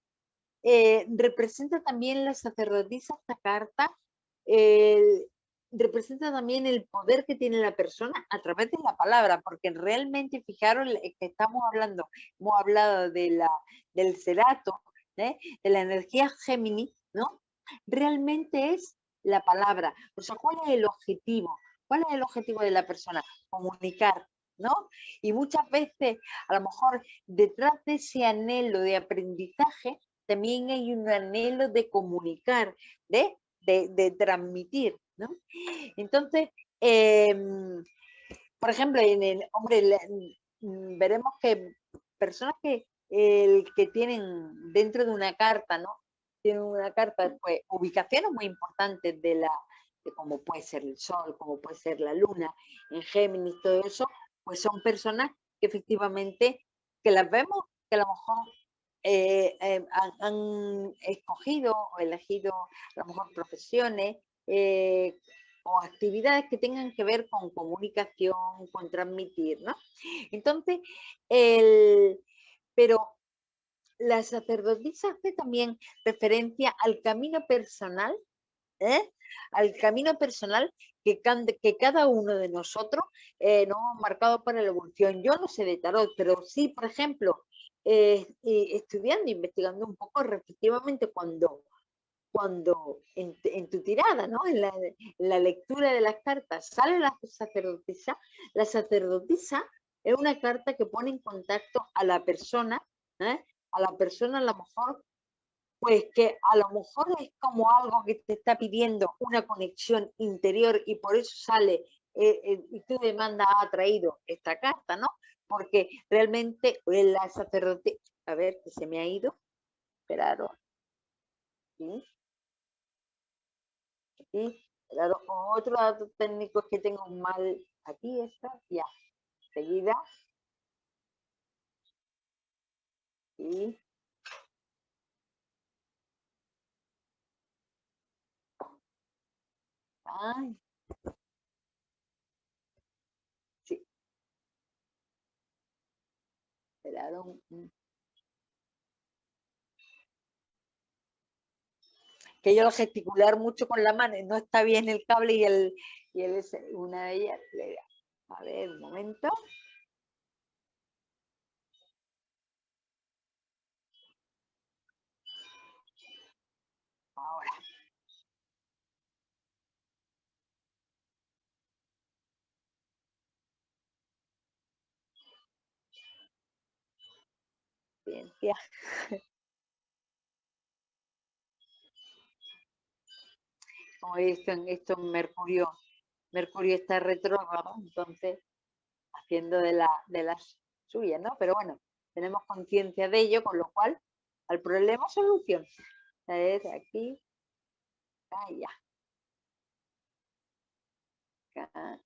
Representa también la sacerdotisa, esta carta, representa también el poder que tiene la persona a través de la palabra, porque realmente, fijaros que hemos hablado del cerato, de la energía Géminis, ¿no? Realmente es la palabra. O sea, ¿cuál es el objetivo? ¿Cuál es el objetivo de la persona? Comunicar, ¿no? Y muchas veces, a lo mejor, detrás de ese anhelo de aprendizaje, también hay un anhelo de comunicar, de transmitir, ¿no? Entonces, por ejemplo, veremos que personas que tienen dentro de una carta, ¿no? Tienen una carta, pues, ubicaciones muy importantes de cómo puede ser el Sol, como puede ser la Luna, en Géminis, todo eso, pues son personas que efectivamente, que las vemos, que a lo mejor han escogido o elegido a lo mejor profesiones o actividades que tengan que ver con comunicación, con transmitir, ¿no? Entonces, pero la sacerdotisa hace también referencia al camino personal, ¿eh? Al camino personal que cada uno de nosotros nos hemos marcado para la evolución. Yo no sé de tarot, pero sí, por ejemplo, estudiando, investigando un poco, efectivamente, cuando en tu tirada, ¿no? En la lectura de las cartas sale la sacerdotisa es una carta que pone en contacto a la persona, a lo mejor, pues que a lo mejor es como algo que te está pidiendo una conexión interior y por eso sale, y tu demanda ha traído esta carta, ¿no? Porque realmente la sacerdotisa, a ver, que se me ha ido, esperaros, ¿sí? Y otro dato técnico es que tengo mal aquí, esta, ya, seguida. Y ay, sí, esperaron. Que yo al gesticular mucho con la mano, no está bien el cable y una de ellas, a ver, un momento. Ahora. Ciencia. Como esto en Mercurio está retrógrado, entonces haciendo de las suyas, ¿no? Pero bueno, tenemos conciencia de ello, con lo cual al problema solución. Es aquí, allá, acá.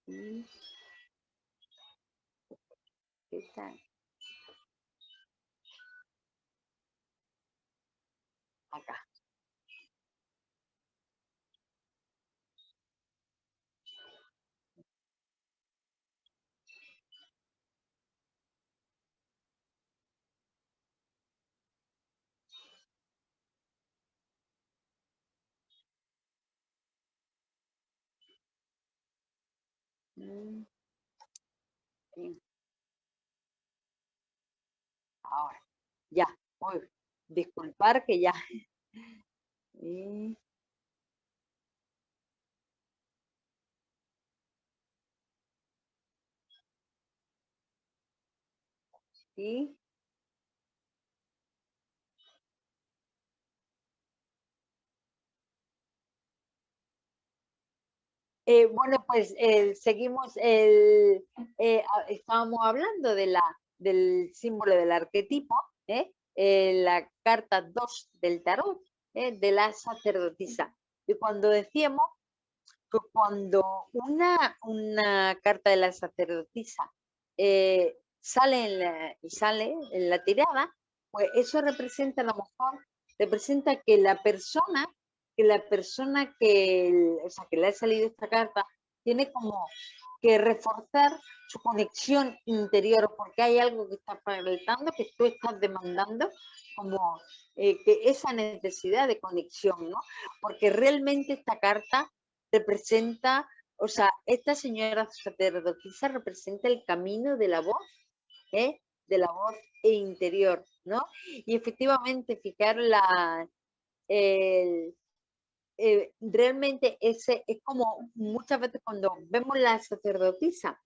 Y está acá. Y ahora, ya, uy, disculpar que ya. Y, y bueno, pues seguimos, estábamos hablando del símbolo del arquetipo, la carta 2 del tarot, de la sacerdotisa. Y cuando decíamos que cuando una carta de la sacerdotisa sale en la tirada, pues eso representa, a lo mejor, representa que la persona o sea, que le ha salido esta carta, tiene como que reforzar su conexión interior, porque hay algo que está faltando, que tú estás demandando, como que esa necesidad de conexión, ¿no? Porque realmente esta carta representa, o sea, esta señora sacerdotisa representa el camino de la voz, ¿eh? De la voz interior, ¿no? Y efectivamente, fijar el, realmente ese es como muchas veces cuando vemos la sacerdotisa,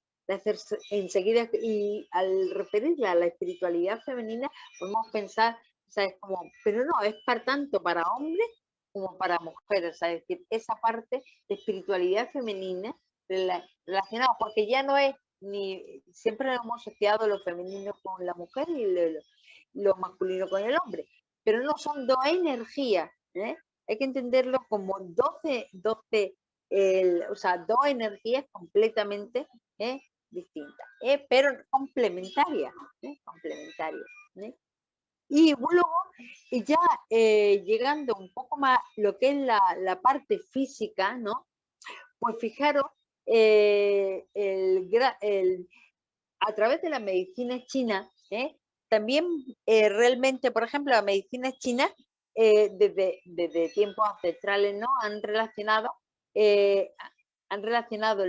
enseguida, y al referirla a la espiritualidad femenina, podemos pensar, o sea, es como, pero no, es para tanto para hombres como para mujeres, o sea, es decir, esa parte de espiritualidad femenina relacionada, porque ya no es ni, siempre hemos asociado lo femenino con la mujer y lo masculino con el hombre, pero no son dos energías, ¿eh? Hay que entenderlo como 12 o sea, dos energías completamente distintas, pero complementarias, complementarias. Y luego, ya llegando un poco más lo que es la parte física, ¿no? Pues fijaros, a través de la medicina china, también realmente, por ejemplo, la medicina china, desde tiempos ancestrales, ¿no? Eh, han relacionado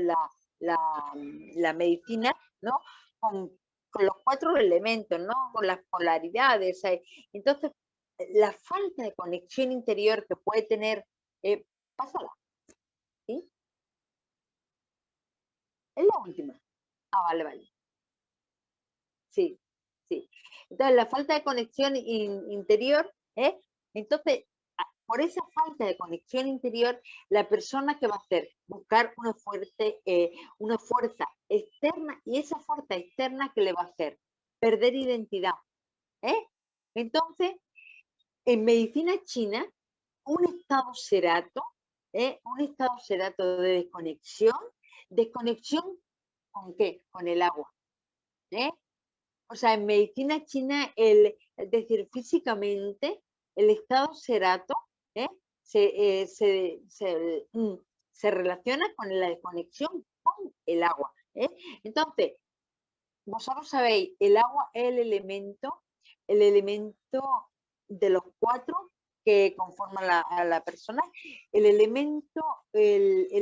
la medicina, ¿no? Con los 4 elementos, ¿no? Con las polaridades. Entonces, la falta de conexión interior que puede tener, pásala, ¿sí? Es la última. Ah, vale, vale. Sí, sí. Entonces, la falta de conexión interior, entonces, por esa falta de conexión interior, la persona que va a hacer, buscar una fuerza externa, y esa fuerza externa que le va a hacer perder identidad. Entonces, en medicina china, un estado cerato de desconexión ¿con qué? Con el agua. O sea, en medicina china, es decir, físicamente, el estado cerato se relaciona con la desconexión con el agua. Entonces, vosotros sabéis, el agua es el elemento de los 4 que conforman a la persona. El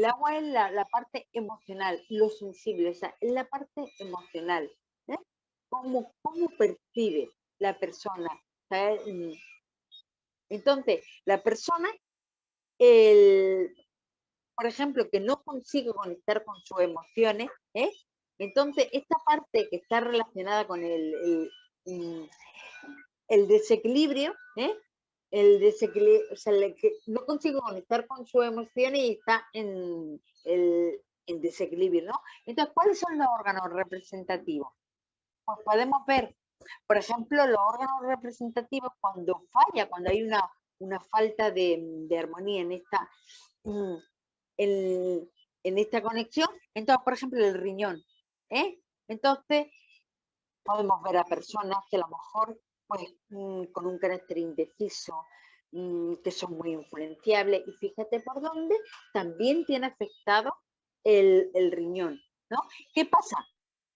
agua es la parte emocional, lo sensible, o sea, es la parte emocional. ¿Cómo percibe la persona? O sea, entonces, la persona, por ejemplo, que no consigue conectar con sus emociones, entonces esta parte que está relacionada con el desequilibrio, o sea, que no consigue conectar con sus emociones y está en desequilibrio, ¿no? Entonces, ¿cuáles son los órganos representativos? Pues podemos ver, por ejemplo, los órganos representativos cuando hay una falta de armonía en esta conexión. Entonces, por ejemplo, el riñón. Entonces, podemos ver a personas que a lo mejor, pues, con un carácter indeciso, que son muy influenciables, y fíjate por dónde también tiene afectado el riñón, ¿no? ¿Qué pasa?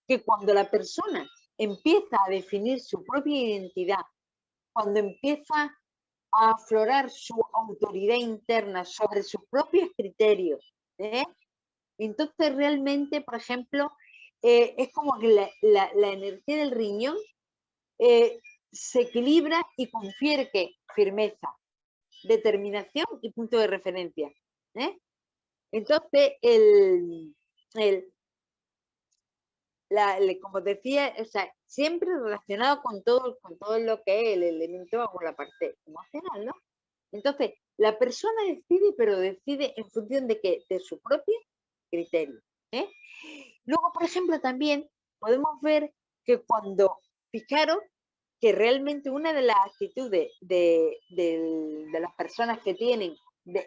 Que cuando la persona empieza a definir su propia identidad, cuando empieza a aflorar su autoridad interna sobre sus propios criterios, entonces realmente, por ejemplo, es como que la energía del riñón se equilibra y confiere firmeza, determinación y punto de referencia. Entonces, como decía, o sea, siempre relacionado con todo lo que es el elemento o la parte emocional, ¿no? Entonces, la persona decide, pero decide en función de qué, de su propio criterio. Luego, por ejemplo, también podemos ver que fijaros que realmente una de las actitudes de las personas que tienen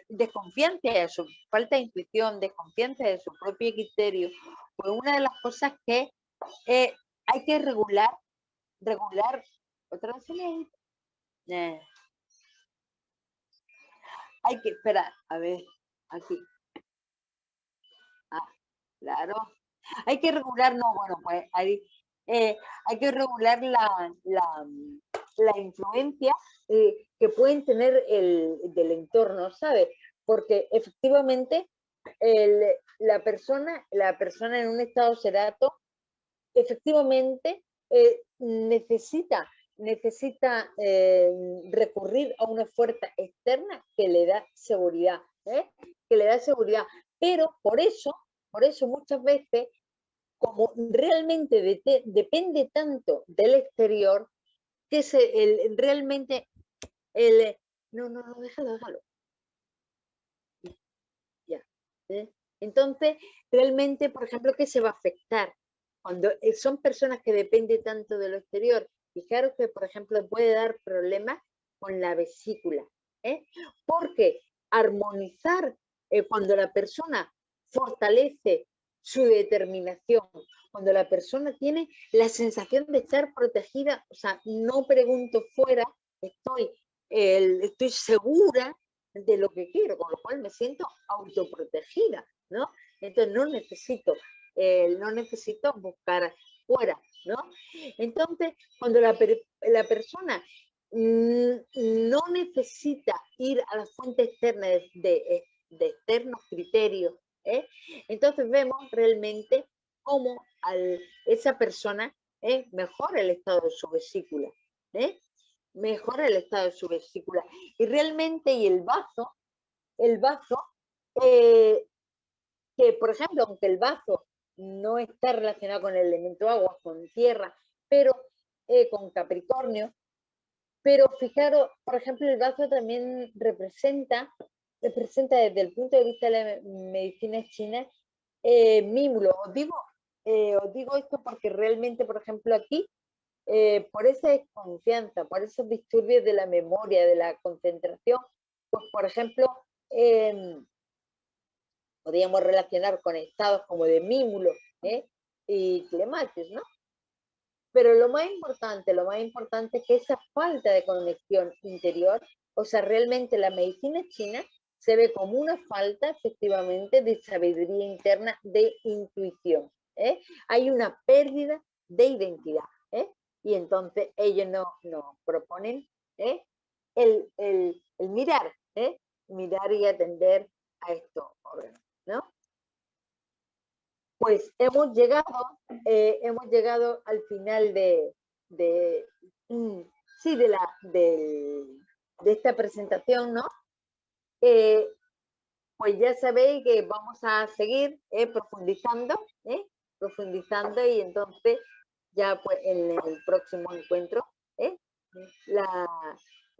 desconfianza de su falta de intuición, desconfianza de su propio criterio, pues una de las cosas que hay que regular, otra vez, hay que, espera, a ver, aquí, claro, hay que regular, no, bueno, pues hay que regular la influencia que pueden tener del entorno, ¿sabes? Porque efectivamente la persona en un estado cerato efectivamente necesita recurrir a una fuerza externa que le da seguridad, pero por eso muchas veces, como realmente depende tanto del exterior, que realmente no, déjalo. Ya. Entonces, realmente, por ejemplo, ¿qué se va a afectar? Cuando son personas que dependen tanto de lo exterior, fijaros que, por ejemplo, puede dar problemas con la vesícula, porque armonizar, cuando la persona fortalece su determinación, cuando la persona tiene la sensación de estar protegida, o sea, no pregunto fuera, estoy segura de lo que quiero, con lo cual me siento autoprotegida, ¿no? Entonces no necesito buscar fuera, ¿no? Entonces, cuando la persona no necesita ir a la fuente externa de externos criterios, entonces vemos realmente cómo esa persona mejora el estado de su vesícula, mejora el estado de su vesícula. Y realmente, el vaso, que por ejemplo, aunque el vaso no está relacionado con el elemento agua, con tierra, pero con Capricornio, Pero fijaros, por ejemplo, el bazo también representa desde el punto de vista de la medicina china, mímulo. Os digo esto porque realmente, por ejemplo, aquí, por esa desconfianza, por esos disturbios de la memoria, de la concentración, pues, por ejemplo, podríamos relacionar con estados como de mímulo y clematis, ¿no? Pero lo más importante es que esa falta de conexión interior, o sea, realmente la medicina china se ve como una falta, efectivamente, de sabiduría interna, de intuición. Hay una pérdida de identidad. Y entonces ellos nos proponen el mirar, mirar y atender a estos órganos, ¿no? Pues hemos llegado al final sí, de esta presentación, ¿no? Pues ya sabéis que vamos a seguir profundizando y entonces ya pues en el próximo encuentro la